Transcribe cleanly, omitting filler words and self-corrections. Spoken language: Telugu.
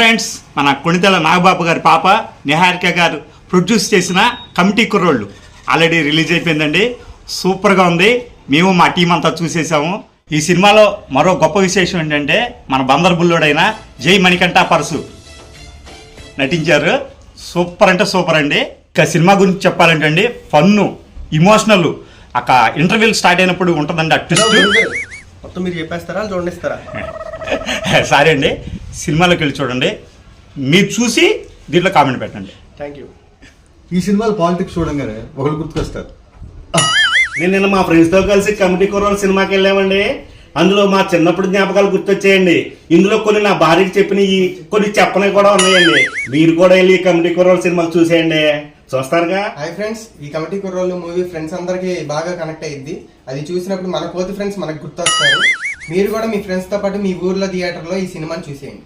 ఫ్రెండ్స్, మన కొణితెల నాగబాబు గారి పాప నిహారిక గారు ప్రొడ్యూస్ చేసిన కమిటీ కుర్రోళ్ళు ఆల్రెడీ రిలీజ్ అయిపోయిందండి. సూపర్గా ఉంది. మేము మా టీం అంతా చూసేసాము. ఈ సినిమాలో మరో గొప్ప విశేషం ఏంటంటే మన బందర్ బుల్లోడైన జై మణికంఠ పరసు నటించారు. సూపర్ అంటే సూపర్ అండి. ఇక సినిమా గురించి చెప్పాలంటే అండి, ఫన్ను, ఇమోషనల్, అక్క ఇంటర్వ్యూలు స్టార్ట్ అయినప్పుడు ఉంటుందండి. ఆ ట్విస్ట్ మొత్తం మీరు చెప్పేస్తారా చూడండిస్తారా? సారీ అండి, సినిమాలోకి వెళ్ళి చూడండి. మీరు చూసి దీంట్లో కామెంట్ పెట్టండి. Thank you. ఈ సినిమాలో పాలిటిక్స్ చూడంగానే ఒకరు గుర్తుకొస్తారు. నేను నిన్న మా ఫ్రెండ్స్ తో కలిసి కమిటీ కుర్రోళ్ళ సినిమాకి వెళ్ళామండి. అందులో మా చిన్నప్పుడు జ్ఞాపకాలు గుర్తొచ్చాయండి. ఇందులో కొన్ని నా భార్యకి చెప్పినవి, కొన్ని చెప్పనివి కూడా ఉన్నాయండి. మీరు కూడా వెళ్ళి కమిటీ కుర్రోళ్ళ సినిమాలు చూసేయండి, చూస్తారుగా. హాయ్ ఫ్రెండ్స్, ఈ కమిటీ కుర్రోళ్ళు మూవీ ఫ్రెండ్స్ అందరికి బాగా కనెక్ట్ అయ్యింది. అది చూసినప్పుడు మన కోతి ఫ్రెండ్స్ మనకు గుర్తొస్తారు. మీరు కూడా మీ ఫ్రెండ్స్ తో పాటు మీ ఊర్లో థియేటర్లో ఈ సినిమాని చూసేయండి.